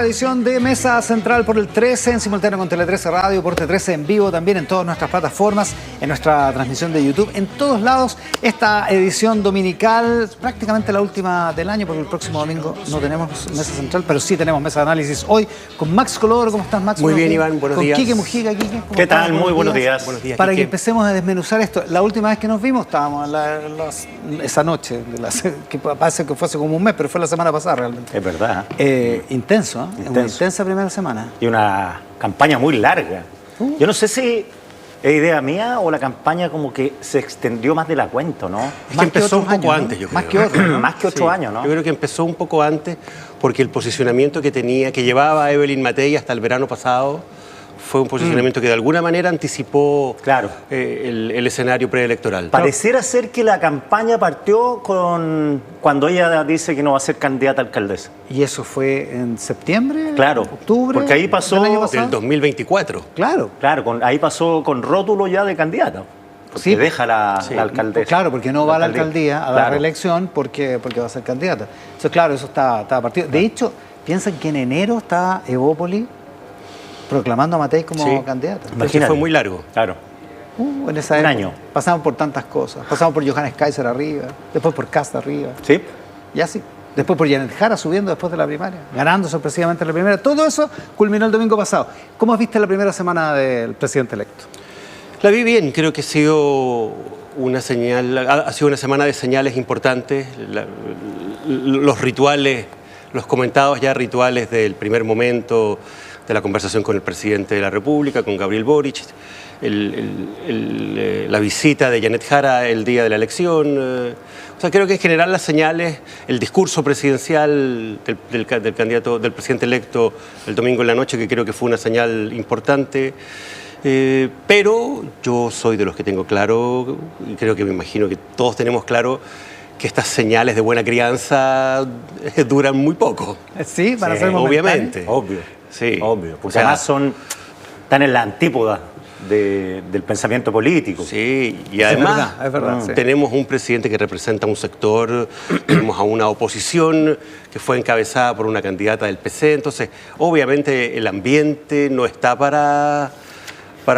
Edición de Mesa Central por el 13 en simultáneo con Tele 13 Radio, por T13 en vivo también en todas nuestras plataformas, en nuestra transmisión de YouTube, en todos lados. Esta edición dominical, prácticamente la última del año, porque el próximo domingo no tenemos Mesa Central, pero sí tenemos Mesa de Análisis hoy con Max Colodoro. ¿Cómo estás, Max? Muy bien, Iván, buenos días. Con Quique Mujica. Quique, ¿qué tal? Muy buenos días. Buenos días, para Quique. que empecemos a desmenuzar esto. La última vez que nos vimos estábamos esa noche, que parece que fue hace como un mes, pero fue la semana pasada realmente. Es verdad. Intenso, ¿eh? Intenso. Una intensa primera semana. Y una campaña muy larga. Yo no sé si es idea mía o la campaña como que se extendió más de la cuenta, ¿no? Es que empezó un poco antes, yo creo. Más que otro, ¿no? Más que 8 años, ¿no? Yo creo que empezó un poco antes porque el posicionamiento que llevaba a Evelyn Matei hasta el verano pasado fue un posicionamiento que de alguna manera anticipó Claro. el escenario preelectoral. Pareciera ser que la campaña partió cuando ella dice que no va a ser candidata a alcaldesa. ¿Y eso fue en septiembre? Claro, ¿Octubre? porque ahí pasó ¿del año pasado? Del 2024. Claro. Claro, ahí pasó con rótulo ya de candidata. Porque Sí. deja la Sí. alcaldesa. Claro, porque no va a la alcaldía a la Claro. reelección porque va a ser candidata. Entonces, claro, eso está partido. De hecho, piensan que en enero está Evópoli proclamando a Matei como Sí. candidata. Entonces fue muy largo. Claro. En esa Un época año. pasamos por tantas cosas. Pasamos por Johannes Kaiser arriba, después por Kast arriba, ¿Sí? y así. Después por Janet Jara subiendo después de la primaria, ganando sorpresivamente la primaria. Todo eso culminó el domingo pasado. ¿Cómo has visto la primera semana del presidente electo? La vi bien, creo que ha sido una semana de señales importantes. Los rituales, los comentados ya rituales del primer momento de la conversación con el presidente de la República, con Gabriel Boric, la visita de Janet Jara el día de la elección. O sea, creo que en general las señales, el discurso presidencial del presidente electo el domingo en la noche, que creo que fue una señal importante. Pero yo soy de los que tengo claro, y creo que me imagino que todos tenemos claro, que estas señales de buena crianza duran muy poco. Sí, van a Sí, ser momentáneas. obviamente. Obvio. Sí. Obvio. Porque O sea, además están en la antípoda del pensamiento político. Sí, y además Es verdad, sí. tenemos un presidente que representa un sector, tenemos a una oposición que fue encabezada por una candidata del PC, entonces obviamente el ambiente no está para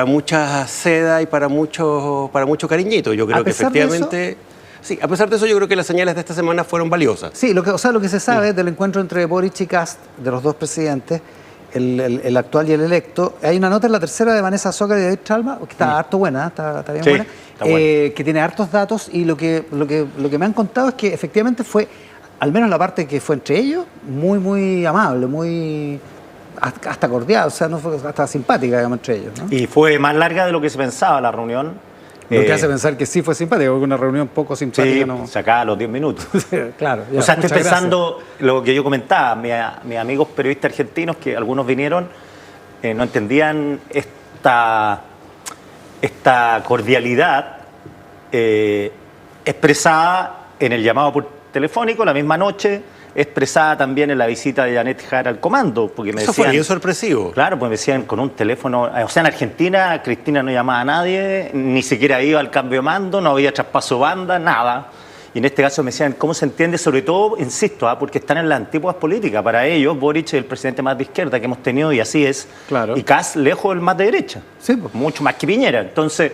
mucha seda y para mucho cariñito. Yo creo A que pesar de efectivamente... Sí, a pesar de eso yo creo que las señales de esta semana fueron valiosas. Sí, lo que se sabe del encuentro entre Boric y Kast, de los dos presidentes, el actual y el electo, hay una nota en la tercera de Vanessa Zócar y David Chalma, que está harto buena, está bien Sí, buena, está buena. que tiene hartos datos, y lo que me han contado es que efectivamente fue, al menos la parte que fue entre ellos, muy, muy amable, muy hasta cordial, o sea, no fue hasta simpática, digamos, entre ellos, ¿no? Y fue más larga de lo que se pensaba la reunión. Lo que hace pensar que sí fue simpática, porque una reunión poco simpática Sí, no... se acaba a los 10 minutos. Claro. O sea, estoy muchas pensando lo que yo comentaba, mis amigos periodistas argentinos, que algunos vinieron, no entendían esta cordialidad expresada en el llamado por telefónico la misma noche, expresada también en la visita de Janet Jara al comando, porque me Eso decían... fue bien sorpresivo. Claro, pues me decían con un teléfono, o sea, en Argentina Cristina no llamaba a nadie, ni siquiera iba al cambio de mando, no había traspaso banda, nada. Y en este caso me decían, ¿cómo se entiende? Sobre todo, insisto, porque están en las antípodas políticas. Para ellos, Boric es el presidente más de izquierda que hemos tenido y así es. Claro. Y Kast lejos el más de derecha. Sí, pues. Mucho más que Piñera. Entonces,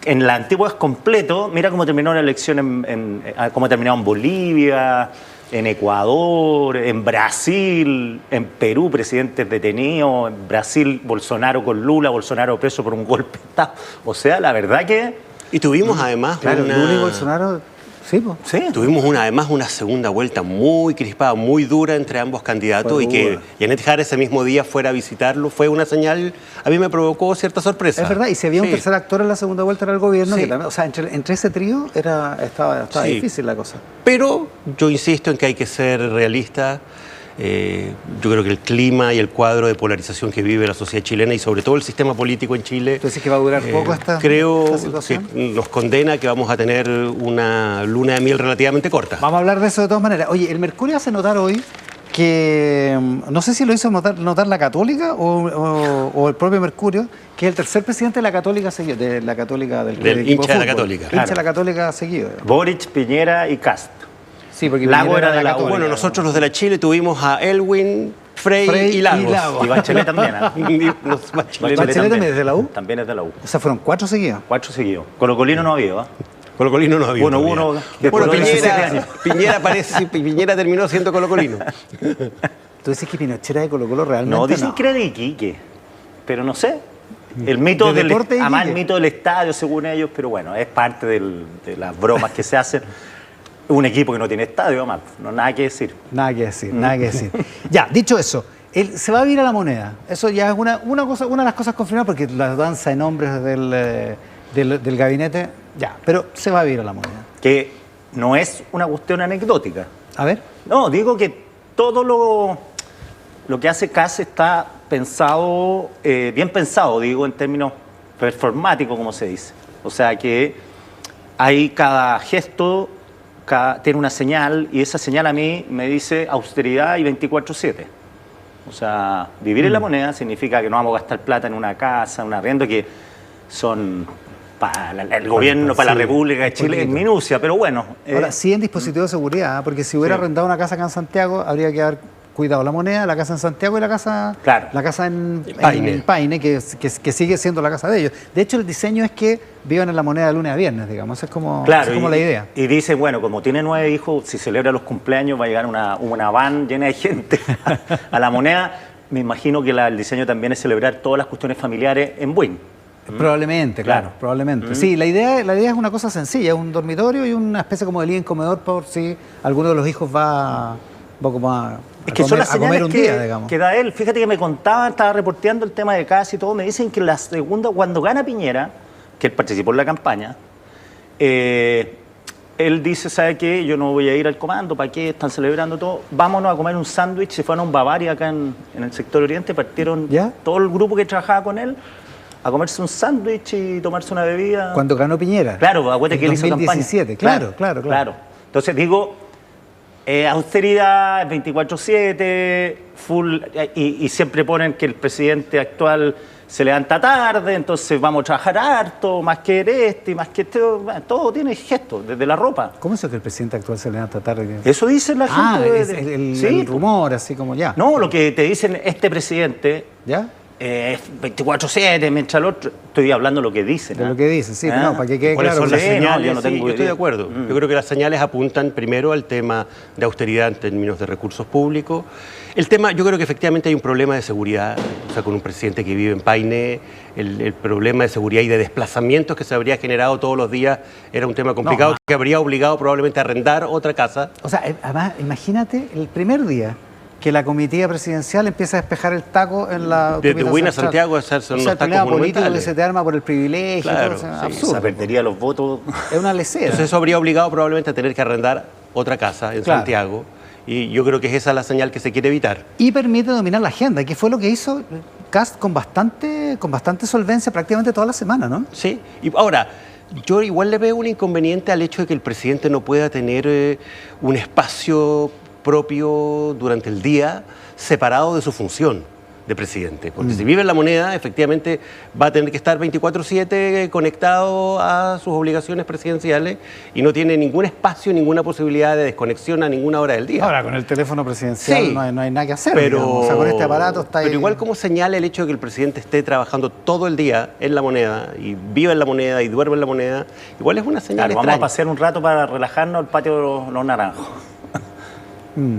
en las antípodas completo, mira cómo terminó la elección, cómo terminó en Bolivia, en Ecuador, en Brasil, en Perú, presidentes detenidos, en Brasil, Bolsonaro con Lula, Bolsonaro preso por un golpe de Estado. O sea, la verdad que... Y tuvimos además Claro, Lula y Bolsonaro, sí, pues. Sí. Tuvimos además una segunda vuelta muy crispada, muy dura entre ambos candidatos, Fue y que dura. Janet Jara ese mismo día fuera a visitarlo fue una señal, a mí me provocó cierta sorpresa. Es verdad, y si había un Sí. tercer actor en la segunda vuelta era el gobierno, Sí. que también, o sea, entre ese trío estaba Sí. difícil la cosa. Pero yo insisto en que hay que ser realista. Yo creo que el clima y el cuadro de polarización que vive la sociedad chilena y sobre todo el sistema político en Chile... ¿Entonces que va a durar poco esta situación? Que nos condena que vamos a tener una luna de miel relativamente corta. Vamos a hablar de eso de todas maneras. Oye, el Mercurio hace notar hoy que, no sé si lo hizo notar la Católica o el propio Mercurio, que es el tercer presidente de la Católica seguido, del hincha equipo de la fútbol. Católica. Hincha Claro. de la Católica seguido. Boric, Piñera y Kast. Sí, porque Lago Piñera era de la U. Católica. Bueno, nosotros los de la Chile tuvimos a Elwin, Frey y Lagos. Y Bachelet también. Bachelet también es de la U. También es de la U. O sea, fueron 4 seguidos. 4 seguidos. Colocolino no ha habido, ¿ah? Colocolino no había. Bueno, todavía. uno después Bueno, de los 17 años. Piñera terminó siendo colocolino. ¿Tú dices que Pinochet era de Colo-Colo realmente? No, dicen que era de Iquique, pero no sé. El mito ¿De del deporte de además el Iquique? mito del estadio, según ellos, pero bueno, es parte de las bromas que se hacen. Un equipo que no tiene estadio, además, no nada que decir. Nada que decir, nada que decir. Ya, dicho eso, se va a vir a la moneda. Eso ya es una de las cosas confirmadas, porque la danza de nombres del gabinete, ya, pero se va a vir a la moneda. Que no es una cuestión anecdótica. A ver. No, digo que todo lo que hace CAS está pensado, bien pensado, digo, en términos performáticos, como se dice. O sea que hay cada gesto, tiene una señal, y esa señal a mí me dice austeridad y 24/7. O sea, vivir en la moneda significa que no vamos a gastar plata en una casa, en un arriendo, que son para el gobierno, para la República de Chile, en minucia, pero bueno. Ahora, sí en dispositivo de seguridad, porque si hubiera Sí. arrendado una casa acá en Santiago, habría que haber cuidado la moneda, la casa en Santiago y la casa, Claro. la casa en Paine. Paine, que sigue siendo la casa de ellos. De hecho, el diseño es que vivan en la moneda de lunes a viernes, digamos. Esa es como, Claro, esa es como la idea. Y dicen, bueno, como tiene 9 hijos, si celebra los cumpleaños va a llegar una van llena de gente a la moneda. Me imagino que el diseño también es celebrar todas las cuestiones familiares en Buin. Probablemente, claro, Claro. probablemente. Sí, la idea es una cosa sencilla, un dormitorio y una especie como de living comedor por si alguno de los hijos va como a Es que son las comer señales un día, digamos. que da él. Fíjate que me contaban, estaba reporteando el tema de CAS y todo, me dicen que la segunda, cuando gana Piñera, que él participó en la campaña, él dice, ¿sabe qué? Yo no voy a ir al comando, ¿para qué? Están celebrando todo. Vámonos a comer un sándwich. Se fueron a un Bavaria acá en el sector oriente, partieron ¿Ya? todo el grupo que trabajaba con él a comerse un sándwich y tomarse una bebida. Cuando ganó Piñera. Claro, acuérdate que él hizo campaña. 2017, claro. Entonces digo, austeridad, 24/7, full, y siempre ponen que el presidente actual se levanta tarde, entonces vamos a trabajar harto, más que y más que bueno, todo tiene gestos, desde la ropa. ¿Cómo es eso que el presidente actual se levanta tarde? Eso dice la gente. Es el Sí, rumor, así como ya. no, lo que te dicen este presidente ¿Ya? es 24/7, mientras el otro. Estoy hablando lo que dicen. De ¿ah? lo que dice, sí, ¿Ah? no, para que quede ¿Cuáles claro. son las Sí, no, señales? yo no tengo Sí, yo estoy idea. de acuerdo. Yo creo que las señales apuntan primero al tema de austeridad en términos de recursos públicos. El tema, yo creo que efectivamente hay un problema de seguridad, o sea, con un presidente que vive en Paine, el problema de seguridad y de desplazamientos que se habría generado todos los días era un tema complicado, No, que habría obligado probablemente a arrendar otra casa. O sea, además, imagínate el primer día que la comitiva presidencial empieza a despejar el taco en la Desde autopista Buin a central. Santiago, son O sea, unos el problema tacos político que monumentales. se te arma por el privilegio, Claro, todo, o sea, sí, absurdo. Se perdería los votos. Es una lecera. Entonces eso habría obligado probablemente a tener que arrendar otra casa en Claro. Santiago, y yo creo que es esa la señal que se quiere evitar. Y permite dominar la agenda, que fue lo que hizo Kast con bastante solvencia prácticamente toda la semana, ¿no? Sí, y ahora, yo igual le veo un inconveniente al hecho de que el presidente no pueda tener un espacio propio durante el día separado de su función de presidente. Porque si vive en la moneda, efectivamente va a tener que estar 24/7 conectado a sus obligaciones presidenciales y no tiene ningún espacio, ninguna posibilidad de desconexión a ninguna hora del día. Ahora, con el teléfono presidencial Sí, no hay nada que hacer, pero, digamos. O sea, con este aparato está ahí. Pero igual como señala el hecho de que el presidente esté trabajando todo el día en la moneda y vive en la moneda y duerme en la moneda, igual es una señal Claro, vamos a extraña. pasear un rato para relajarnos al patio de los naranjos.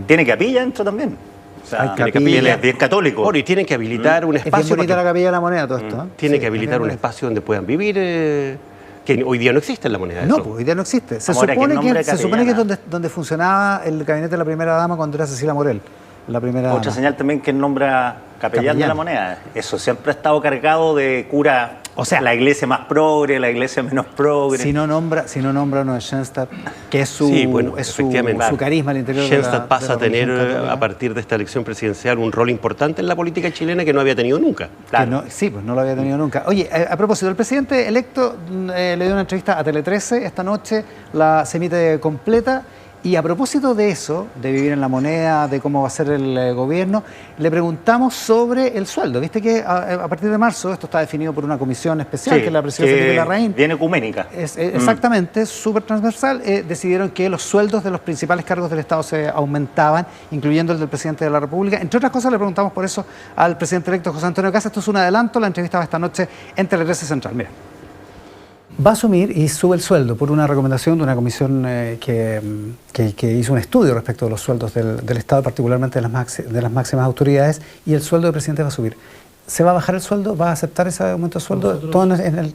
Tiene capilla dentro también. O sea, Hay tiene capilla. Él es bien católico. Bueno, y tienen que habilitar un Es bien espacio. bonita para la capilla de la moneda, todo esto. ¿eh? tienen Sí, que es habilitar bien un bonito. espacio donde puedan vivir, que hoy día no existe en la moneda. No, eso. pues hoy día no existe. Se Ahora, ¿qué supone nombre que es capellana? donde funcionaba el gabinete de la primera dama cuando era Cecilia Morel. La primera Otra dama. señal también que él nombra capellán de Capellán. la moneda. Eso siempre ha estado cargado de cura. O sea, la iglesia más progre, la iglesia menos progre. Si no nombra uno de Schoenstatt, que es su, Sí, bueno, es efectivamente. su carisma al interior Schoenstatt de pasa la a tener, religión católica. a partir de esta elección presidencial, un rol importante en la política chilena que no había tenido nunca. Claro. Que no- sí, pues no lo había tenido nunca. Oye, a propósito, el presidente electo le dio una entrevista a Tele 13 esta noche, se emite completa Y a propósito de eso, de vivir en la moneda, de cómo va a ser el gobierno, le preguntamos sobre el sueldo. Viste que a partir de marzo esto está definido por una comisión especial, Sí, que es la presidencia de Larraín. viene ecuménica. Exactamente, súper transversal. Decidieron que los sueldos de los principales cargos del Estado se aumentaban, incluyendo el del presidente de la República. Entre otras cosas, le preguntamos por eso al presidente electo José Antonio Kast. Esto es un adelanto, la entrevista va esta noche en Tele 13 Central. Mira. Va a asumir y sube el sueldo por una recomendación de una comisión que hizo un estudio respecto de los sueldos del Estado, particularmente de las máximas autoridades, y el sueldo del presidente va a subir. ¿Se va a bajar el sueldo? ¿Va a aceptar ese aumento de sueldo?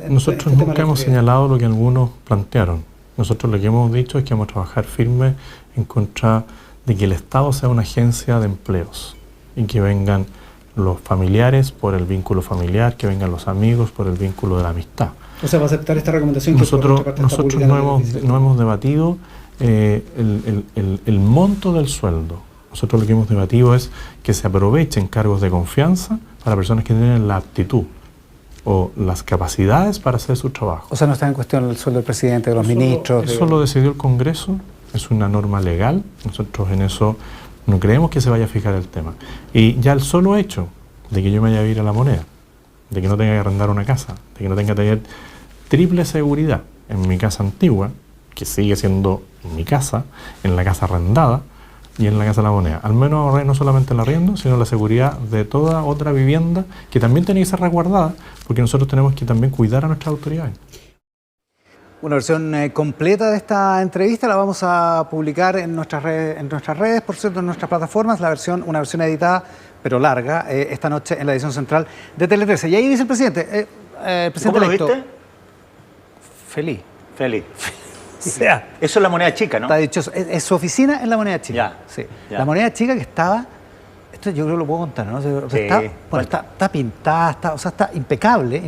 Nosotros nunca hemos señalado lo que algunos plantearon. Nosotros lo que hemos dicho es que vamos a trabajar firme en contra de que el Estado sea una agencia de empleos y que vengan los familiares por el vínculo familiar, que vengan los amigos por el vínculo de la amistad. O sea, va a aceptar esta recomendación. Nosotros no hemos debatido el monto del sueldo. Nosotros lo que hemos debatido es que se aprovechen cargos de confianza para personas que tienen la aptitud o las capacidades para hacer su trabajo. O sea, no está en cuestión el sueldo del presidente, de los ministros. Eso lo decidió el Congreso, es una norma legal. Nosotros en eso no creemos que se vaya a fijar el tema. Y ya el solo hecho de que yo me vaya a ir a la moneda, de que no tenga que arrendar una casa, de que no tenga que tener triple seguridad en mi casa antigua, que sigue siendo mi casa, en la casa arrendada y en la casa de la moneda. Al menos ahorré no solamente el arriendo, sino la seguridad de toda otra vivienda que también tiene que ser resguardada, porque nosotros tenemos que también cuidar a nuestras autoridades. Una versión completa de esta entrevista la vamos a publicar en nuestras redes, por cierto, en nuestras plataformas, una versión editada, pero larga, esta noche en la edición central de Tele 13. Y ahí dice el presidente ¿Cómo lo electo, viste? Feliz. O sea, eso es la moneda chica, ¿no? Está dichoso. Es su oficina en la moneda chica. Ya, sí. ya. La moneda chica que estaba, esto yo creo que lo puedo contar, ¿no? Sí. Está pintada, está impecable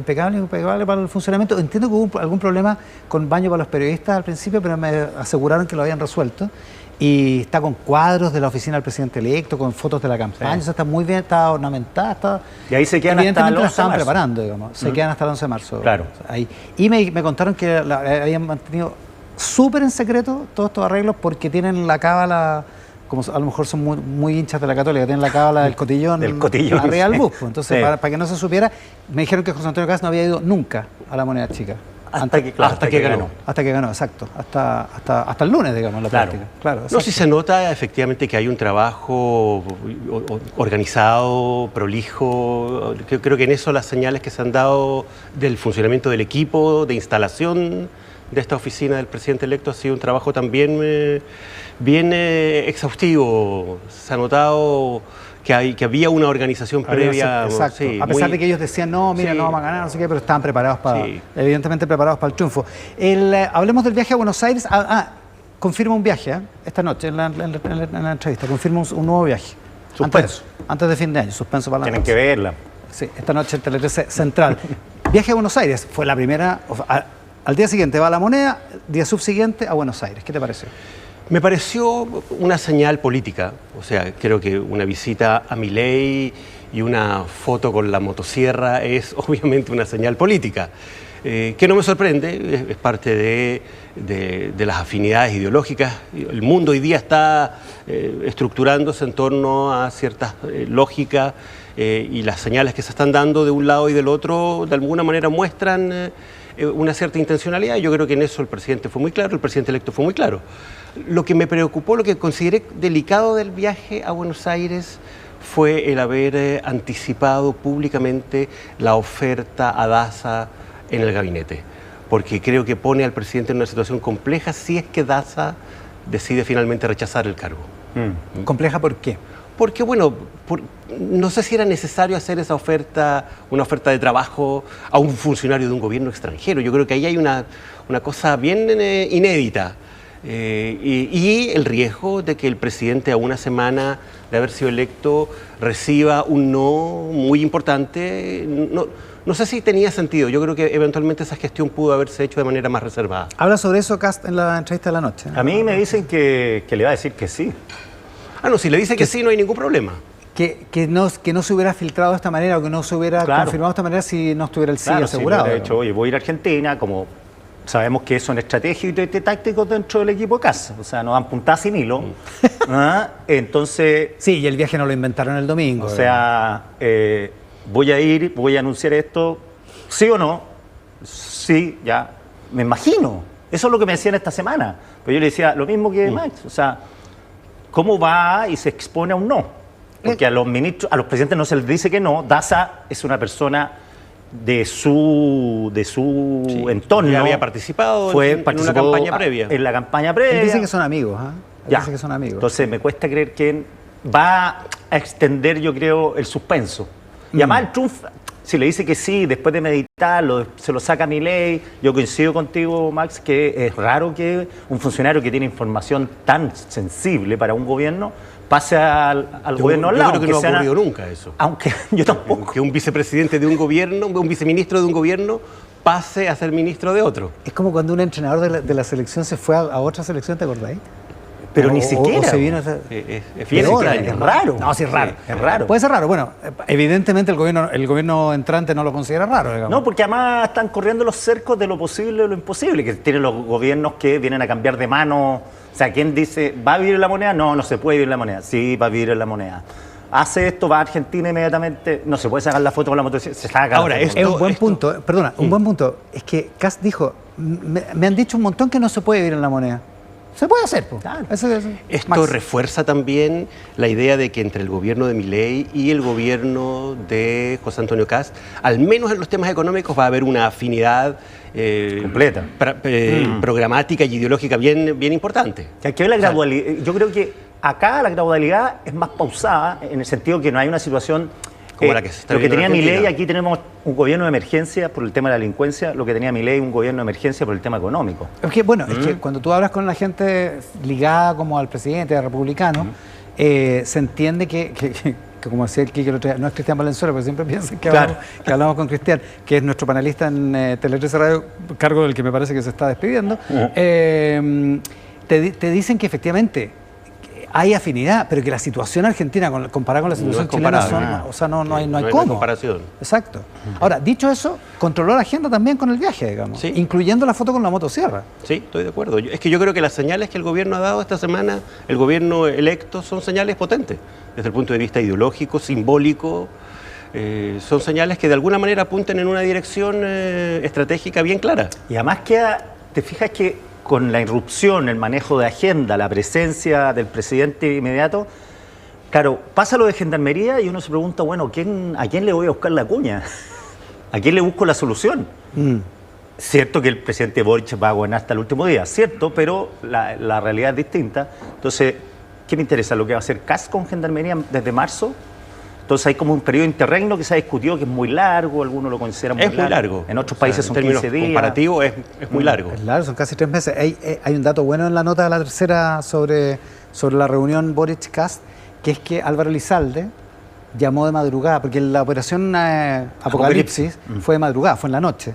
para el funcionamiento. Entiendo que hubo algún problema con baño para los periodistas al principio, pero me aseguraron que lo habían resuelto. Y está con cuadros de la oficina del presidente electo, con fotos de la campaña, Sí. o sea, está muy bien, está ornamentada, Y ahí se quedan hasta el 11 evidentemente la de estaban marzo. preparando, digamos, se quedan hasta el 11 de marzo. Claro. Ahí. Y me contaron que habían mantenido súper en secreto todos estos arreglos porque tienen la cábala, como a lo mejor son muy hinchas de la Católica, tienen la cábala del cotillón, arriba del bus. Pues. Entonces, Sí. para que no se supiera, me dijeron que José Antonio Kast no había ido nunca a la moneda chica. Hasta que ganó. Hasta que ganó, exacto. Hasta el lunes, digamos, en la Claro. práctica. Claro, No, exacto. sí se nota efectivamente que hay un trabajo organizado, prolijo. Creo que en eso las señales que se han dado del funcionamiento del equipo, de instalación de esta oficina del presidente electo ha sido un trabajo también bien exhaustivo. Se ha notado que había una organización previa. Exacto. Sí, a pesar muy- de que ellos decían, no, mira, Sí. no vamos a ganar, no sé qué, pero estaban preparados Sí. evidentemente preparados para el triunfo. Hablemos del viaje a Buenos Aires. Confirma un viaje esta noche en la entrevista. Confirma un nuevo viaje. Suspenso. Antes de fin de año, suspenso para la Tienen noche. que verla. Sí, esta noche en Tele 13 Central. Viaje a Buenos Aires. Fue la primera. Al día siguiente va a La Moneda, día subsiguiente a Buenos Aires. ¿Qué te pareció? Me pareció una señal política, o sea, creo que una visita a Milei y una foto con la motosierra es obviamente una señal política, que no me sorprende, es parte de las afinidades ideológicas. El mundo hoy día está estructurándose en torno a ciertas lógicas y las señales que se están dando de un lado y del otro de alguna manera muestran una cierta intencionalidad. Yo creo que en eso el presidente fue muy claro, el presidente electo fue muy claro. Lo que me preocupó, lo que consideré delicado del viaje a Buenos Aires fue el haber anticipado públicamente la oferta a Daza en el gabinete, porque creo que pone al presidente en una situación compleja si es que Daza decide finalmente rechazar el cargo. ¿Compleja por qué? Porque, bueno, no sé si era necesario hacer esa oferta, una oferta de trabajo a un funcionario de un gobierno extranjero. Yo creo que ahí hay una cosa bien inédita. Y el riesgo de que el presidente a una semana de haber sido electo reciba un no muy importante, no sé si tenía sentido. Yo creo que eventualmente esa gestión pudo haberse hecho de manera más reservada. Habla sobre eso Kast en la entrevista de la noche. A mí me dicen que le va a decir que sí. No, si le dice que sí, no hay ningún problema. Que no se hubiera filtrado de esta manera o que no se hubiera Claro. confirmado de esta manera si no estuviera el sí Claro, asegurado. sí, de hecho, oye, voy a ir a Argentina, como sabemos que son estratégicos y tácticos dentro del equipo de casa. O sea, no dan puntadas sin hilo. ¿Ah? Entonces... Sí, y el viaje no lo inventaron el domingo. O sea, voy a ir, voy a anunciar esto, ¿sí o no? Sí, ya, me imagino. Eso es lo que me decían esta semana. Pero yo le decía lo mismo que Max. O sea, ¿cómo va y se expone a un no? Porque a los ministros, a los presidentes no se les dice que no. Daza es una persona de su entorno. Ya había participado en una campaña previa. En la campaña previa. Él dice que son amigos, ¿ah? Ya. Dice que son amigos. Entonces me cuesta creer que va a extender, yo creo, el suspenso. Y además el Trump, si le dice que sí, después de meditarlo, se lo saca Milei. Yo coincido contigo, Max, que es raro que un funcionario que tiene información tan sensible para un gobierno pase al gobierno al lado. Yo creo que no ha ocurrido nunca eso. Aunque yo tampoco. Que un vicepresidente de un gobierno, un viceministro de un gobierno pase a ser ministro de otro. Es como cuando un entrenador de la selección se fue a otra selección, ¿te acordáis? Pero ni siquiera. O se vino Es bien extraño. Es raro. No, sí, es raro. Es raro. Puede ser raro. Bueno, evidentemente el gobierno entrante no lo considera raro, digamos. No, porque además están corriendo los cercos de lo posible y lo imposible, que tienen los gobiernos que vienen a cambiar de mano. O sea, ¿quién dice, va a vivir en la moneda? No, no se puede vivir en la moneda. Sí, va a vivir en la moneda. Hace esto, va a Argentina inmediatamente, no se puede sacar la foto con la motocicleta, se saca Ahora, la foto. Es un buen punto, perdona, un buen punto. Es que Kast dijo, me han dicho un montón que no se puede vivir en la moneda. Se puede hacer, pues. Claro. Esto refuerza también la idea de que entre el gobierno de Milei y el gobierno de José Antonio Kast, al menos en los temas económicos, va a haber una afinidad completa, programática y ideológica bien importante. Que hay que ver la gradualidad. Yo creo que acá la gradualidad es más pausada, en el sentido que no hay una situación como la que se está lo que viviendo tenía en Argentina. Milei, aquí tenemos un gobierno de emergencia por el tema de la delincuencia, lo que tenía Milei, un gobierno de emergencia por el tema económico. Es que, bueno, es que cuando tú hablas con la gente ligada como al presidente, al republicano, se entiende que como decía el Quique el otro día, no es Cristian Valenzuela, porque siempre piensan que, que hablamos con Cristian, que es nuestro panelista en Tele 13 Radio, cargo del que me parece que se está despidiendo. Te dicen que efectivamente hay afinidad, pero que la situación argentina comparada con la situación chilena no hay cómo. Comparación. Exacto. Ahora, dicho eso, controló la agenda también con el viaje, digamos, Sí. incluyendo la foto con la motosierra. Sí, estoy de acuerdo. Es que yo creo que las señales que el gobierno ha dado esta semana, el gobierno electo, son señales potentes, desde el punto de vista ideológico, simbólico. Son señales que de alguna manera apuntan en una dirección estratégica bien clara. Y además te fijas que con la irrupción, el manejo de agenda, la presencia del presidente inmediato, claro, pasa lo de Gendarmería y uno se pregunta, bueno, ¿a quién le voy a buscar la cuña? ¿A quién le busco la solución? Cierto que el presidente Boric va a gobernar hasta el último día, cierto, pero la realidad es distinta. Entonces, ¿qué me interesa? ¿Lo que va a hacer Kast con Gendarmería desde marzo? Entonces hay como un periodo interregno que se ha discutido que es muy largo, algunos lo consideran muy largo. Es muy largo. En otros países son 15 días. Comparativo es muy largo. Es largo, son casi 3 meses. Hay un dato bueno en la nota de la tercera sobre la reunión Boric-Kast, que es que Álvaro Elizalde llamó de madrugada, porque la operación Apocalipsis fue de madrugada, fue en la noche,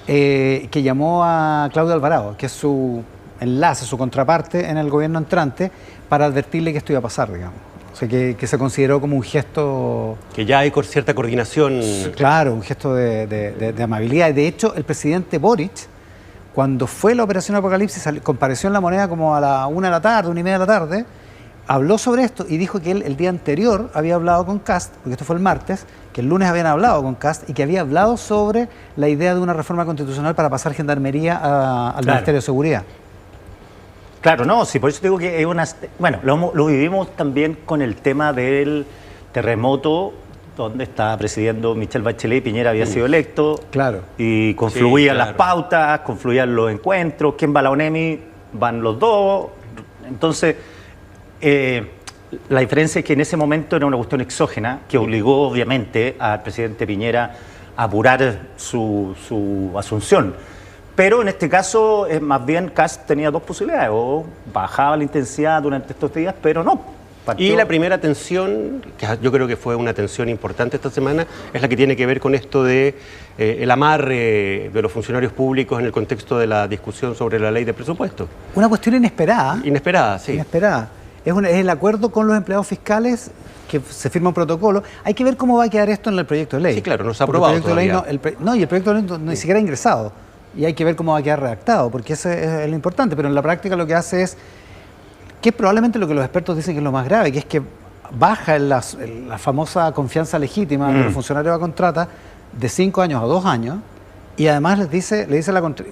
que llamó a Claudio Alvarado, que es su enlace, su contraparte en el gobierno entrante, para advertirle que esto iba a pasar, digamos. O sea, que se consideró como un gesto... Que ya hay cierta coordinación. Claro, un gesto de amabilidad. Y de hecho, el presidente Boric, cuando fue la operación Apocalipsis, compareció en La Moneda como a la 1 de la tarde, 1:30 de la tarde, habló sobre esto y dijo que él el día anterior había hablado con Kast, porque esto fue el martes, que el lunes habían hablado con Kast y que había hablado sobre la idea de una reforma constitucional para pasar Gendarmería al Ministerio de Seguridad. Claro, no, sí, por eso digo que es una... Bueno, lo vivimos también con el tema del terremoto, donde estaba presidiendo Michelle Bachelet y Piñera había sido electo. Claro. Y confluían las pautas, confluían los encuentros. ¿Quién va a la ONEMI? Van los dos. Entonces, la diferencia es que en ese momento era una cuestión exógena que obligó, obviamente, al presidente Piñera a apurar su asunción. Pero en este caso, más bien, Kast tenía dos posibilidades. O bajaba la intensidad durante estos días, pero no. Y la primera tensión, que yo creo que fue una tensión importante esta semana, es la que tiene que ver con esto de el amarre de los funcionarios públicos en el contexto de la discusión sobre la ley de presupuesto. Una cuestión inesperada. Inesperada, sí. Inesperada. Es el acuerdo con los empleados fiscales que se firma un protocolo. Hay que ver cómo va a quedar esto en el proyecto de ley. Sí, claro, no se ha aprobado y el proyecto de ley ni siquiera ha ingresado. y hay que ver cómo va a quedar redactado, porque eso es lo importante, pero en la práctica lo que hace es, que es probablemente lo que los expertos dicen que es lo más grave, que es que baja la famosa confianza legítima de los funcionarios a contrata de 5 años a 2 años, y además le dice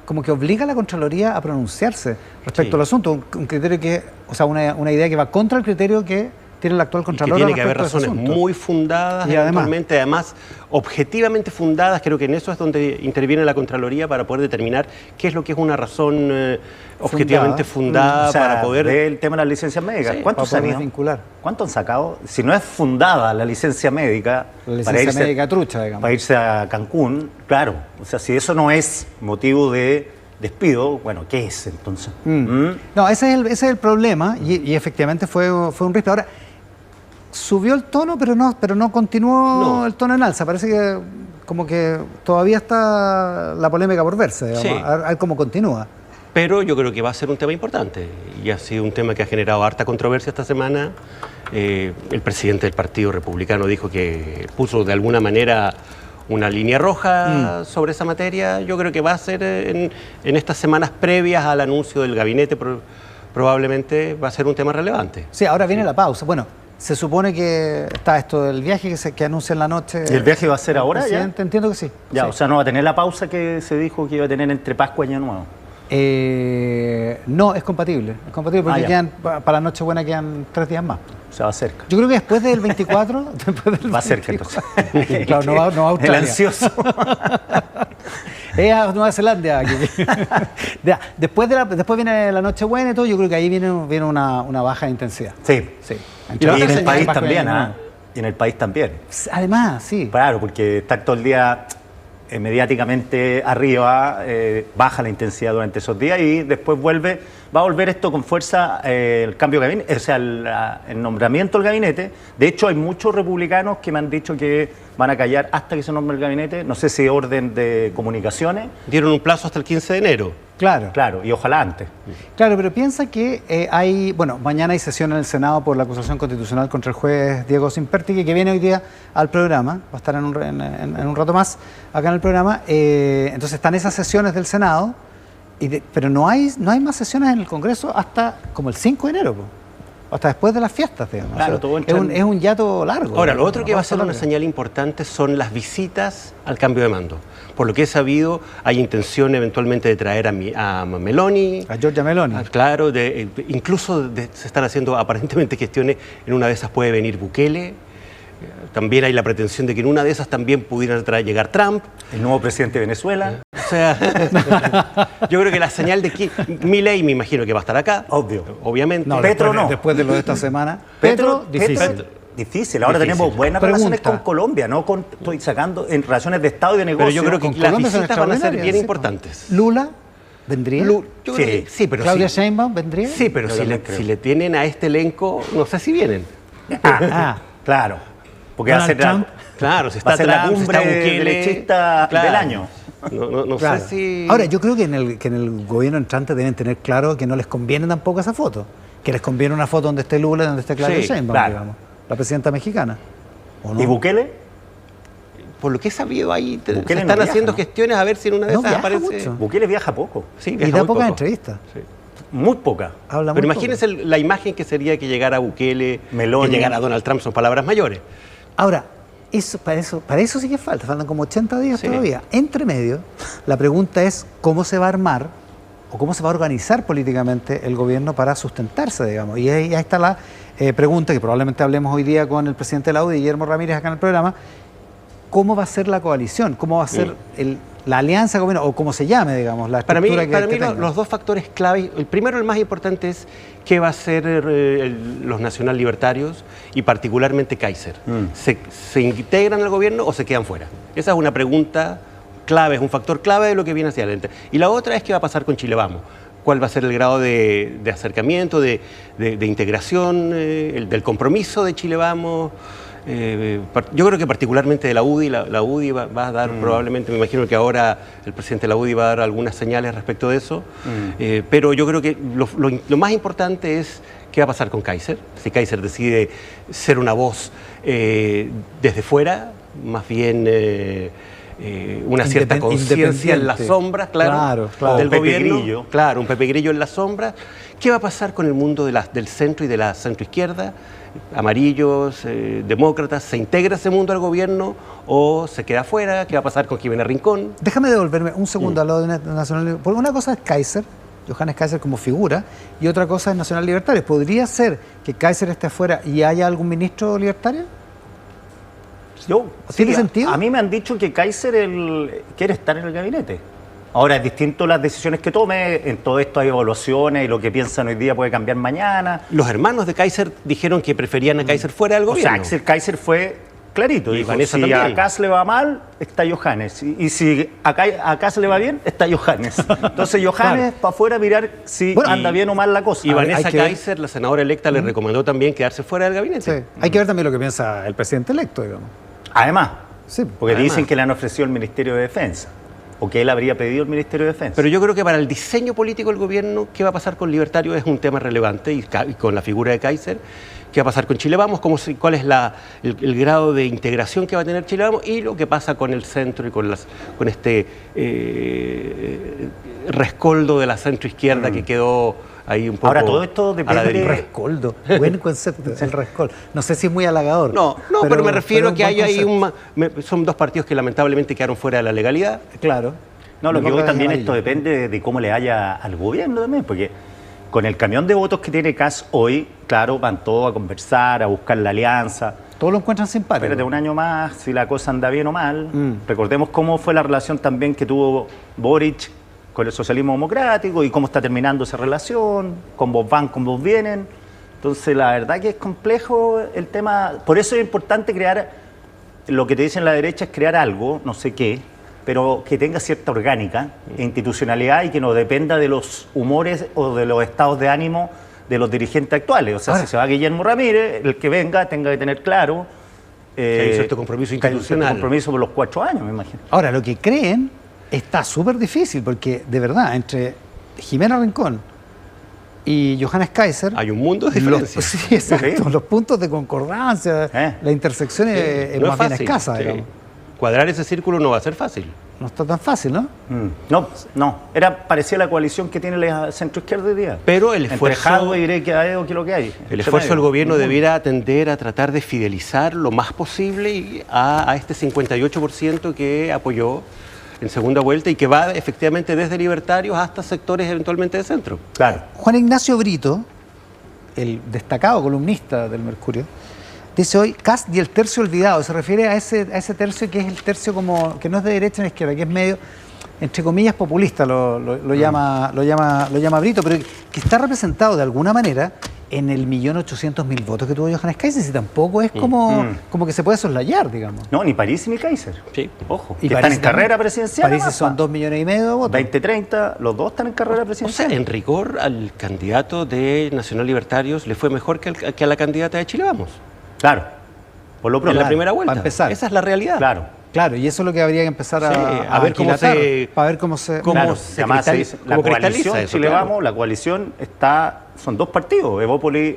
como que obliga a la Contraloría a pronunciarse respecto al asunto, un criterio que, o sea, una idea que va contra el criterio que tiene el actual Contralor. Y que tiene que haber razones muy fundadas, y además objetivamente fundadas. Creo que en eso es donde interviene la Contraloría para poder determinar qué es lo que es una razón objetivamente fundada o sea, para poder... el tema de las licencias médicas. Sí, ¿Cuántos para poder años? vincular. ¿Cuánto han sacado? Si no es fundada la licencia médica, La licencia médica trucha, digamos. para irse a Cancún, claro. O sea, si eso no es motivo de despido, bueno, ¿qué es entonces? No, ese es el problema, y efectivamente fue un rispe. Ahora, subió el tono, pero no continuó el tono en alza. Parece que como que todavía está la polémica por verse, digamos. Sí. A ver cómo continúa. Pero yo creo que va a ser un tema importante y ha sido un tema que ha generado harta controversia esta semana. El presidente del Partido Republicano dijo que puso de alguna manera una línea roja sobre esa materia. Yo creo que va a ser en estas semanas previas al anuncio del gabinete, probablemente va a ser un tema relevante. Sí, ahora viene la pausa. Bueno, se supone que está esto del viaje que anuncia en la noche. ¿Y el viaje va a ser ahora ya? Entiendo que sí. Ya, Sí. o sea, no va a tener la pausa que se dijo que iba a tener entre Pascua y Año Nuevo. No, es compatible. Es compatible porque para la Nochebuena quedan 3 días más. O sea, va cerca. Yo creo que después del 24... después del Va cerca 24, entonces. Claro, no va a Australia. El ansioso. Es a Nueva Zelanda. Ya, después viene la Nochebuena y todo, yo creo que ahí viene una baja de intensidad. Sí. Sí. Y en el Pascua país y también, Año ¿ah? Nuevo. Y en el país también. Además, sí. Claro, porque está todo el día mediáticamente arriba, baja la intensidad durante esos días y después va a volver esto con fuerza el cambio de gabinete, o sea, el nombramiento del gabinete. De hecho, hay muchos republicanos que me han dicho que van a callar hasta que se nombre el gabinete, no sé si orden de comunicaciones. Dieron un plazo hasta el 15 de enero. Claro. Claro, y ojalá antes. Claro, pero piensa que mañana hay sesión en el Senado por la acusación constitucional contra el juez Diego Simperti, que viene hoy día al programa, va a estar en un rato más acá en el programa. Entonces están esas sesiones del Senado, pero no hay más sesiones en el Congreso hasta como el 5 de enero, hasta después de las fiestas, digamos. Claro, O sea, todo entra es un hiato largo. Ahora, lo otro que va a ser una larga. señal importante son las visitas al cambio de mando. Por lo que he sabido, hay intención eventualmente de traer a Meloni. A Giorgia Meloni. Claro, incluso se están haciendo aparentemente gestiones, en una de esas puede venir Bukele. También hay la pretensión de que en una de esas también pudiera llegar Trump. El nuevo presidente de Venezuela. O sea, yo creo que la señal de que Milei me imagino que va a estar acá. Obvio. Obviamente. No, Petro no. Después de lo de esta semana. Difícil. Difícil. Ahora Difícil. tenemos buenas Pregunta. relaciones con Colombia, no estoy sacando en relaciones de Estado y de negocio. Pero yo creo que Con las Colombia son visitas van a ser extraordinarias, bien sí, importantes. Lula vendría. Yo creo que sí, pero Claudia sí. Sheinbaum vendría. Sí, pero Yo si también creo. le tienen a este elenco, no sé si vienen. Claro. Porque va a Donald ser Trump. Claro, si va a está ser la Trump, si está cumbre Bukele, derechista claro. del año. No Claro. sé si... Ahora, yo creo que en el gobierno entrante deben tener claro que no les conviene tampoco esa foto. Que les conviene una foto donde esté Lula y donde esté Claudia Sí, Sheinbaum, claro. digamos. La presidenta mexicana. ¿O no? ¿Y Bukele? Por lo que he sabido ahí, Bukele se no están viaja, haciendo ¿no? gestiones a ver si en una de No esas viaja aparece... mucho. Bukele viaja poco. Sí, Y viaja da muy pocas poco. entrevistas. Sí. Muy poca. Habla Pero muy imagínense poco. la imagen que sería que llegara Bukele, Meloni. que llegara Donald Trump, son palabras mayores. Ahora, para eso sí que faltan como 80 días Sí. todavía. Entre medio, la pregunta es cómo se va a armar o cómo se va a organizar políticamente el gobierno para sustentarse, digamos. Y ahí está la pregunta que probablemente hablemos hoy día con el presidente de la UDI, Guillermo Ramírez, acá en el programa. ¿Cómo va a ser la coalición? ¿Cómo va a ser la alianza de gobierno? O cómo se llame, digamos, la Para mí, estructura que tenga. los dos factores clave, el primero, el más importante, es qué va a hacer los nacional libertarios y particularmente Kaiser. ¿Se integran al gobierno o se quedan fuera? Esa es una pregunta clave, es un factor clave de lo que viene hacia adelante. Y la otra es qué va a pasar con Chile Vamos. ¿Cuál va a ser el grado de acercamiento, de integración, del compromiso de Chile Vamos? Yo creo que particularmente de la UDI, la UDI va a dar probablemente, me imagino que ahora el presidente de la UDI va a dar algunas señales respecto de eso, pero yo creo que lo más importante es qué va a pasar con Kaiser, si Kaiser decide ser una voz desde fuera, más bien una cierta conciencia en las independiente. sombras, claro, Claro. del Un Pepe gobierno. Grillo. Claro, un Pepe Grillo en las sombras. ¿Qué va a pasar con el mundo del centro y de la centroizquierda? Amarillos, demócratas, ¿se integra ese mundo al gobierno o se queda afuera? ¿Qué va a pasar con Jimena Rincón? Déjame devolverme un segundo al lado de Nacional. Porque una cosa es Kaiser, Johannes Kaiser como figura, y otra cosa es Nacional Libertario. ¿Podría ser que Kaiser esté afuera y haya algún ministro libertario? ¿Tiene sentido? A mí me han dicho que Kaiser quiere estar en el gabinete. Ahora, es distinto las decisiones que tome. En todo esto hay evaluaciones y lo que piensan hoy día puede cambiar mañana. Los hermanos de Kaiser dijeron que preferían a Kaiser fuera del O sea, gobierno. Axel Kaiser fue clarito. Y Dijo, Vanessa si también. a Kass le va mal, está Johannes. Y si a Kass le va bien, está Johannes. Entonces, Johannes para afuera a mirar si Bueno, anda bien o mal la cosa. Y Vanessa hay que ver. Kaiser, la senadora electa, le recomendó también quedarse fuera del gabinete. Sí. Hay que ver también lo que piensa el presidente electo, digamos. Además, Sí. porque Además. dicen que le han ofrecido el Ministerio de Defensa. O que él habría pedido el Ministerio de Defensa. Pero yo creo que para el diseño político del gobierno, ¿qué va a pasar con Libertario? Es un tema relevante y con la figura de Kaiser. ¿Qué va a pasar con Chile Vamos? ¿Cuál es el grado de integración que va a tener Chile Vamos? Y lo que pasa con el centro y con este rescoldo de la centroizquierda que quedó ahí un poco. Ahora, todo esto a la depende deriva. Rescoldo. Buen concepto, el rescoldo. No sé si es muy halagador. No, pero me refiero pero a que un buen hay ahí concepto. son dos partidos que lamentablemente quedaron fuera de la legalidad. Claro. No, lo que voy Demócratas y también, amarillos. esto depende de cómo le haya al gobierno también, porque con el camión de votos que tiene Kass hoy, claro, van todos a conversar, a buscar la alianza. Todos lo encuentran simpático. Espérate un año más, si la cosa anda bien o mal. Recordemos cómo fue la relación también que tuvo Boric con el socialismo democrático y cómo está terminando esa relación, con vos van, con vos vienen. Entonces, la verdad que es complejo el tema. Por eso es importante crear, lo que te dicen la derecha es crear algo, no sé qué, pero que tenga cierta orgánica e institucionalidad y que no dependa de los humores o de los estados de ánimo de los dirigentes actuales. O sea, Ahora, si se va Guillermo Ramírez, el que venga tenga que tener claro Que hay cierto compromiso que hay un cierto institucional. compromiso por los 4 años, me imagino. Ahora, lo que creen está súper difícil porque, de verdad, entre Jimena Rincón y Johannes Kaiser... Hay un mundo de diferencia. Sí, exacto. Sí. Los puntos de concordancia, la intersección es No más bien fácil, escasa, sí. digamos. Cuadrar ese círculo no va a ser fácil. No está tan fácil, ¿no? No. Parecía la coalición que tiene la centroizquierda hoy día. Pero el Entre esfuerzo- Jadwe y Irequia, que es lo que hay. El Entre esfuerzo del medio. gobierno debiera atender a tratar de fidelizar lo más posible a este 58% que apoyó en segunda vuelta y que va efectivamente desde libertarios hasta sectores eventualmente de centro. Claro. Juan Ignacio Brito, el destacado columnista del Mercurio, dice hoy, Kast y el tercio olvidado. Se refiere a ese tercio que es el tercio como que no es de derecha ni izquierda, que es medio, entre comillas, populista, lo llama Brito, pero que está representado de alguna manera en el 1.800.000 votos que tuvo Johannes Kaiser, y tampoco es como que se puede soslayar, digamos. No, ni París ni Kaiser. Sí. Ojo. Y Que están París en carrera también. presidencial. París además, son pa. 2,5 millones de votos. 20-30, los dos están en carrera O sea, presidencial. en rigor al candidato de Nacional Libertarios le fue mejor que a la candidata de Chile Vamos. Claro. Por lo En pronto. la primera vuelta. para empezar. Esa es la realidad. Claro. Claro, y eso es lo que habría que empezar Sí, a ver cómo aquilatar, se- para ver cómo se... cómo Claro, se además se cristaliza- dice, la cómo cristaliza coalición eso, Chile claro. Vamos, la coalición son dos partidos. Evópolis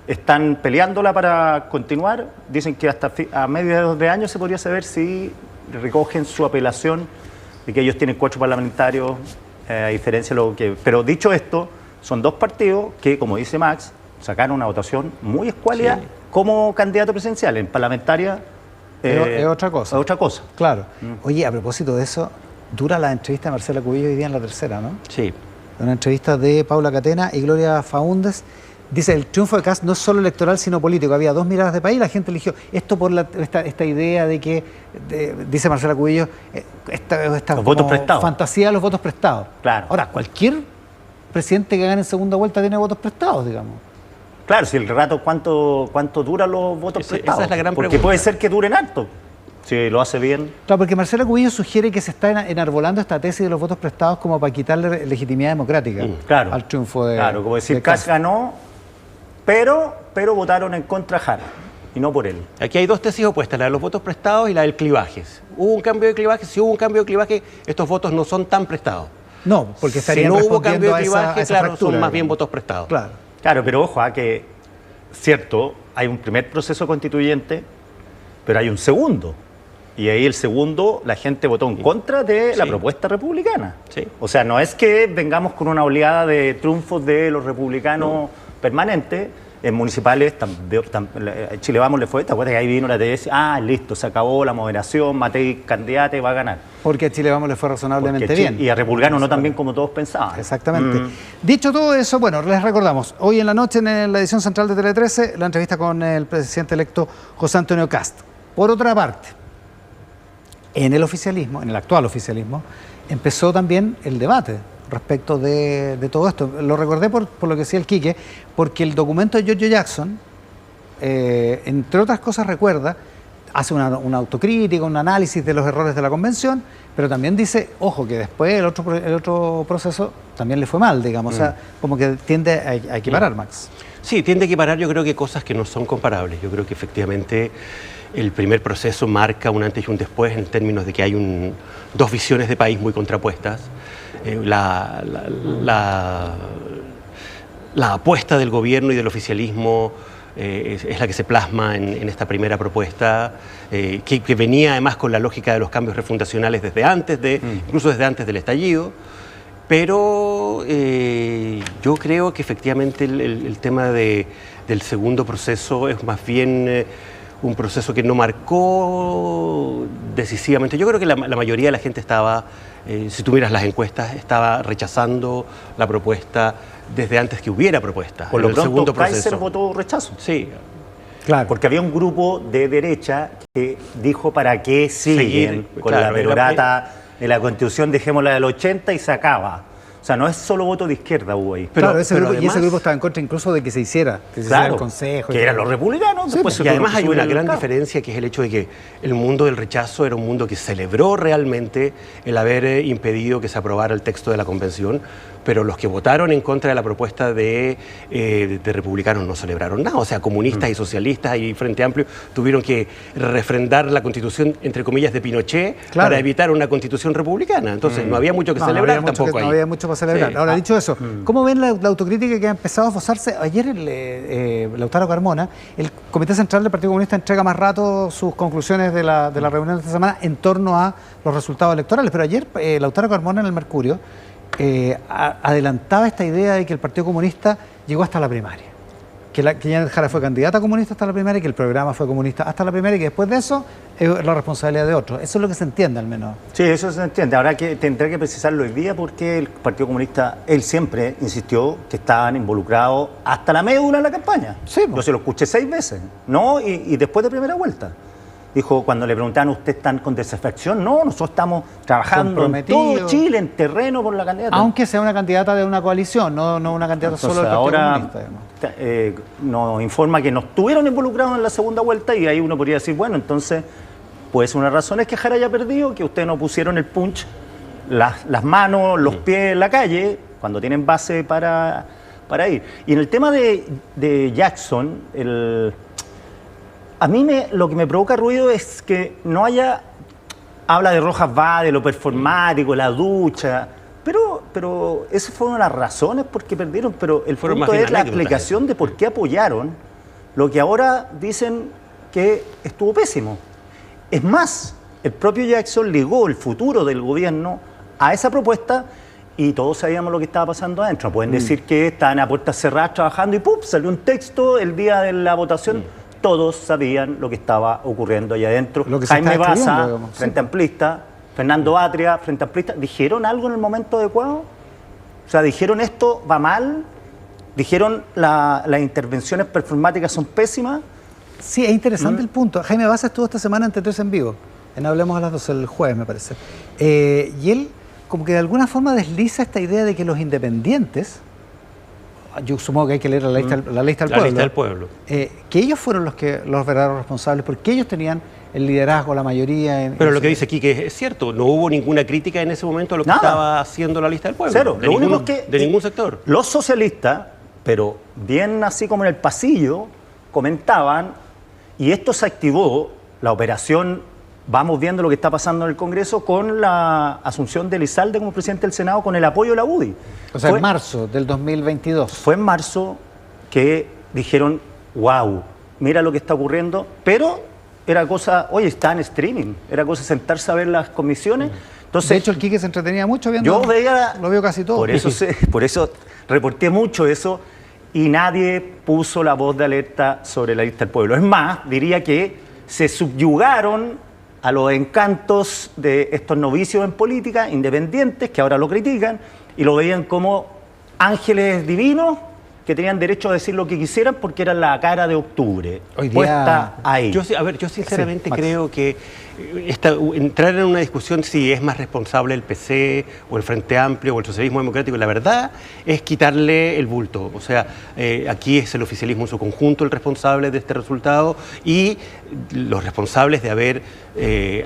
están peleándola para continuar. Dicen que hasta a mediados de año se podría saber si recogen su apelación de que ellos tienen 4 parlamentarios, a diferencia de lo que... Pero dicho esto, son dos partidos que, como dice Max, sacaron una votación muy escuálida Sí. como candidato presidencial. En parlamentaria Es otra cosa. Es otra cosa. Claro. Oye, a propósito de eso, dura la entrevista de Marcela Cubillo hoy día en La Tercera, ¿no? Sí. Una entrevista de Paula Catena y Gloria Faúndez. Dice, el triunfo de Kast no es solo electoral, sino político. Había dos miradas de país, la gente eligió esto por esta idea de que, dice Marcela Cubillo, esta Los votos como prestados. fantasía de los votos prestados. Claro. Ahora, cualquier presidente que gane en segunda vuelta tiene votos prestados, digamos. Claro, si el rato, ¿cuánto duran los votos Esa prestados? es la gran Porque pregunta. puede ser que duren harto, si lo hace bien. Claro, porque Marcela Cubillo sugiere que se está enarbolando esta tesis de los votos prestados como para quitarle legitimidad democrática Claro. al triunfo de Claro, como decir, de Kast ganó, pero votaron en contra de Jara, y no por él. Aquí hay dos tesis opuestas, la de los votos prestados y la del clivaje. ¿Hubo un cambio de clivaje? Si hubo un cambio de clivaje, estos votos no son tan prestados. No, porque Si estarían no hubo respondiendo cambio de a esa clivaje, claro, fractura, son más bien digamos. votos prestados. Claro. Claro, pero ojo, que, cierto, hay un primer proceso constituyente, pero hay un segundo. Y ahí el segundo, la gente votó en contra de la Sí. propuesta republicana. Sí. O sea, no es que vengamos con una oleada de triunfos de los republicanos permanentes. En municipales, Chile Vamos le fue, ¿te acuerdas que ahí vino la TS? Listo, se acabó la moderación, Matei candidato y va a ganar. Porque a Chile Vamos le fue razonablemente Porque bien. Y a republicano no tan bien como todos pensaban. Exactamente. Dicho todo eso, bueno, les recordamos, hoy en la noche en la edición central de Tele 13, la entrevista con el presidente electo José Antonio Kast. Por otra parte, en el oficialismo, en el actual oficialismo, empezó también el debate respecto de todo esto. Lo recordé por lo que decía el Quique, porque el documento de Giorgio Jackson, entre otras cosas, hace una autocrítica, un análisis de los errores de la convención, pero también dice, ojo, que después el otro proceso también le fue mal, digamos, o sea, como que tiende a equiparar, Max. Sí, tiende a equiparar, yo creo que cosas que no son comparables. Yo creo que efectivamente el primer proceso marca un antes y un después en términos de que hay dos visiones de país muy contrapuestas. La apuesta del gobierno y del oficialismo es la que se plasma en esta primera propuesta, que venía además con la lógica de los cambios refundacionales incluso desde antes del estallido. Pero yo creo que efectivamente el tema del segundo proceso es más bien un proceso que no marcó decisivamente. Yo creo que la mayoría de la gente estaba, si tú miras las encuestas, estaba rechazando la propuesta desde antes que hubiera propuesta. Por lo el pronto, segundo Kaiser proceso. votó rechazo. Sí. Claro. Porque había un grupo de derecha que dijo para qué siguen con claro, la perorata de la Constitución, dejémosla del 80 y se acaba. O sea, no es solo voto de izquierda hubo ahí. Claro, ese grupo, y además, ese grupo estaba en contra incluso de que se hiciera el consejo. Que eran los republicanos. Sí, después Y se además hay una subieron gran al carro. diferencia, que es el hecho de que el mundo del rechazo era un mundo que celebró realmente el haber impedido que se aprobara el texto de la convención, pero los que votaron en contra de la propuesta de republicanos no celebraron nada. O sea, comunistas y socialistas y Frente Amplio tuvieron que refrendar la constitución, entre comillas, de Pinochet, Claro. para evitar una constitución republicana. Entonces no había mucho que celebrar había mucho tampoco ahí. No había mucho para celebrar. Sí. Ahora, dicho eso, ¿cómo ven la autocrítica que ha empezado a esbozarse? Ayer Lautaro Carmona, el Comité Central del Partido Comunista, entrega más rato sus conclusiones de la reunión de esta semana en torno a los resultados electorales. Pero ayer Lautaro Carmona en el Mercurio adelantaba esta idea de que el Partido Comunista llegó hasta la primaria. Que Janet Jara fue candidata comunista hasta la primaria y que el programa fue comunista hasta la primaria y que después de eso es la responsabilidad de otros. Eso es lo que se entiende al menos. Sí, eso se entiende. Ahora que tendré que precisarlo hoy día porque el Partido Comunista, él siempre insistió que estaban involucrados hasta la médula en la campaña. Sí, Yo se lo escuché 6 veces, ¿no? Y después de primera vuelta. Dijo, cuando le preguntaban, ¿ustedes están con desafección? No, nosotros estamos trabajando en todo Chile, en terreno por la candidata. Aunque sea una candidata de una coalición, no una candidata Entonces, solo del Partido ahora Comunista. nos informa que no estuvieron involucrados en la segunda vuelta y ahí uno podría decir, bueno, entonces puede ser una razón es que Jara haya perdido, que ustedes no pusieron el punch, las manos, los pies en la calle, cuando tienen base para ir. Y en el tema de Jackson, a mí lo que me provoca ruido es que no haya... Habla de Rojas va, de lo performático, la ducha... Pero esas fueron las razones por qué perdieron, pero el Fueron punto más bien es la anécdotas. explicación de por qué apoyaron lo que ahora dicen que estuvo pésimo. Es más, el propio Jackson ligó el futuro del gobierno a esa propuesta y todos sabíamos lo que estaba pasando adentro. No pueden decir que estaban a puertas cerradas trabajando y ¡pum! Salió un texto el día de la votación. Todos sabían lo que estaba ocurriendo allá adentro. Lo que se Jaime está escribiendo, Baza, digamos. Frente Amplista, Fernando Atria, Frente Amplista, ¿dijeron algo en el momento adecuado? O sea, ¿dijeron esto va mal? ¿Dijeron las intervenciones performáticas son pésimas? Sí, es interesante el punto. Jaime Baza estuvo esta semana en T3 en vivo. En Hablemos a las 12, el jueves, me parece. Y él, como que de alguna forma desliza esta idea de que los independientes, yo supongo que hay que leer la lista del La pueblo, lista del pueblo. que ellos fueron los verdaderos responsables, porque ellos tenían el liderazgo, la mayoría. Pero lo que dice Quique es cierto, no hubo ninguna crítica en ese momento a lo que Nada. estaba haciendo la lista del pueblo. Cero. De Lo único ningún, es que de ningún sector. los socialistas, pero bien así como en el pasillo, comentaban, y esto se activó, la operación, vamos viendo lo que está pasando en el Congreso, con la asunción de Elizalde como presidente del Senado, con el apoyo de la UDI. O sea, en marzo del 2022. Fue en marzo que dijeron, wow, mira lo que está ocurriendo, pero era cosa, oye, está en streaming, era cosa de sentarse a ver las comisiones. Entonces, de hecho, el Quique se entretenía mucho viendo. yo veía, Lo veo casi todo. por eso reporté mucho eso y nadie puso la voz de alerta sobre la lista del pueblo. Es más, diría que se subyugaron a los encantos de estos novicios en política, independientes, que ahora lo critican, y lo veían como ángeles divinos que tenían derecho a decir lo que quisieran porque eran la cara de octubre, Hoy día- puesta ahí. Yo sinceramente Sí, Max. creo que entrar en una discusión si es más responsable el PC o el Frente Amplio o el socialismo democrático, la verdad es quitarle el bulto. O sea, aquí es el oficialismo en su conjunto el responsable de este resultado y los responsables de haber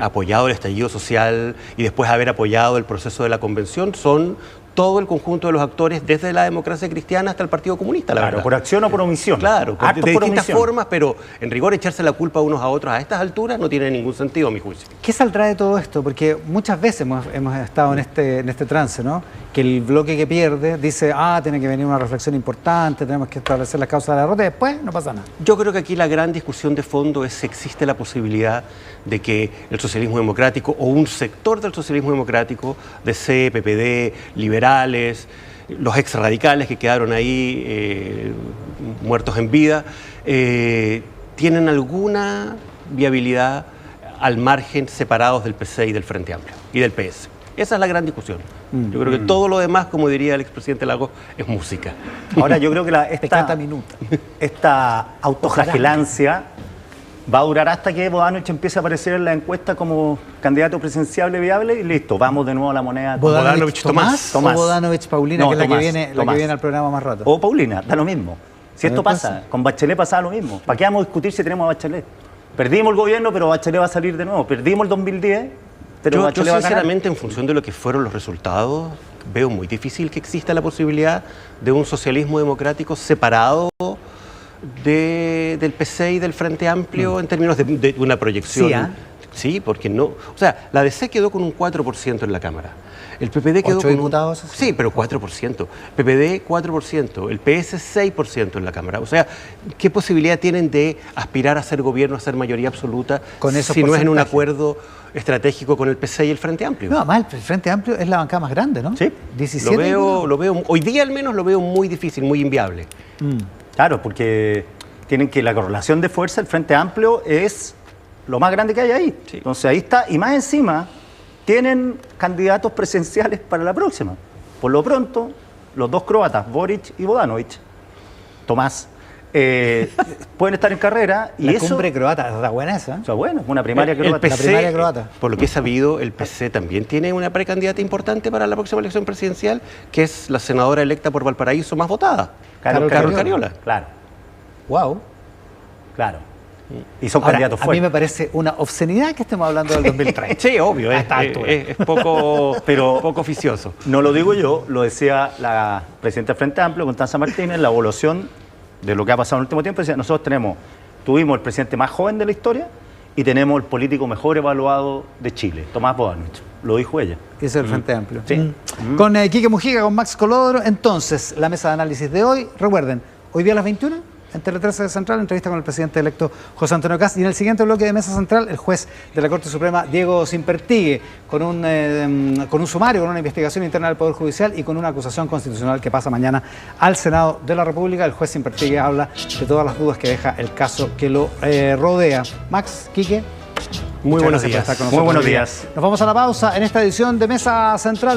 apoyado el estallido social y después haber apoyado el proceso de la convención son todo el conjunto de los actores, desde la democracia cristiana hasta el Partido Comunista, la Claro, verdad. por acción o por omisión. Claro, Hartos de por distintas omisión. formas, pero en rigor echarse la culpa unos a otros a estas alturas no tiene ningún sentido, a mi juicio. ¿Qué saldrá de todo esto? Porque muchas veces hemos estado en este trance, ¿no? Que el bloque que pierde dice, tiene que venir una reflexión importante, tenemos que establecer las causas de la derrota y después no pasa nada. Yo creo que aquí la gran discusión de fondo es si existe la posibilidad de que el socialismo democrático o un sector del socialismo democrático, DC, PPD, liberales, los exradicales que quedaron ahí muertos en vida, tienen alguna viabilidad al margen separados del PC y del Frente Amplio y del PS. Esa es la gran discusión. Yo creo que todo lo demás, como diría el expresidente Lagos, es música. Ahora yo creo que Peccata minuta. esta autoflagelancia va a durar hasta que Bodanovich empiece a aparecer en la encuesta como candidato presidenciable viable y listo, vamos de nuevo a la moneda. Bodanovich Tomás. ¿O Bodanovich Paulina, No, que es Tomás, la que Tomás. viene al programa más rato? O Paulina, da lo mismo. Si esto Después pasa, sí. con Bachelet pasaba lo mismo. ¿Para qué vamos a discutir si tenemos a Bachelet? Perdimos el gobierno, pero Bachelet va a salir de nuevo. Perdimos el 2010, pero Yo Bachelet va a ganar. sinceramente, en función de lo que fueron los resultados, veo muy difícil que exista la posibilidad de un socialismo democrático separado del PC y del Frente Amplio en términos de una proyección. Sí, ¿ah? Sí, porque no. O sea, la DC quedó con un 4% en la Cámara. El PPD quedó 8 con diputados, un... sí. Sí, pero 4%. PPD 4%. El PS 6% en la Cámara. O sea, ¿qué posibilidad tienen de aspirar a ser gobierno, a ser mayoría absoluta, Con esos si no es en un porcentajes? acuerdo estratégico con el PC y el Frente Amplio? No, además el Frente Amplio es la bancada más grande, ¿no? Sí. 17 Lo veo, hoy día al menos lo veo muy difícil, muy inviable. Claro, porque tienen que la correlación de fuerza, el Frente Amplio es lo más grande que hay ahí. Sí. Entonces ahí está, y más encima, tienen candidatos presidenciales para la próxima. Por lo pronto, los dos croatas, Boric y Bodanovich, Tomás, pueden estar en carrera y La eso... cumbre croata, está buena esa. O sea, bueno, una primaria El croata. la primaria croata. por lo que he sabido, el PC también tiene una precandidata importante para la próxima elección presidencial, que es la senadora electa por Valparaíso más votada, Carol Cariola. Claro, Wow. claro. Y son Ahora, candidatos a mí fuertes. me parece una obscenidad que estemos hablando del 2030. Sí, obvio, A es, esta altura. es poco, Pero- poco oficioso. No lo digo yo, lo decía la presidenta del Frente Amplio, Constanza Martínez, la evaluación de lo que ha pasado en el último tiempo. Decía, nosotros tuvimos el presidente más joven de la historia y tenemos el político mejor evaluado de Chile, Tomás Bodanovich. Lo dijo ella. Ese es el Frente Amplio. Sí. Con Quique Mujica, con Max Colodro. Entonces, la mesa de análisis de hoy, recuerden, hoy día a las 21, en Tele 13 de Central, entrevista con el presidente electo José Antonio Kast. Y en el siguiente bloque de Mesa Central, el juez de la Corte Suprema, Diego Simpertigue, con un sumario, con una investigación interna del Poder Judicial y con una acusación constitucional que pasa mañana al Senado de la República. El juez Simpertigue habla de todas las dudas que deja el caso que lo rodea. Max, Quique. Muy muchas buenos gracias por días. estar con Muy nosotros buenos hoy día. días. Nos vamos a la pausa en esta edición de Mesa Central.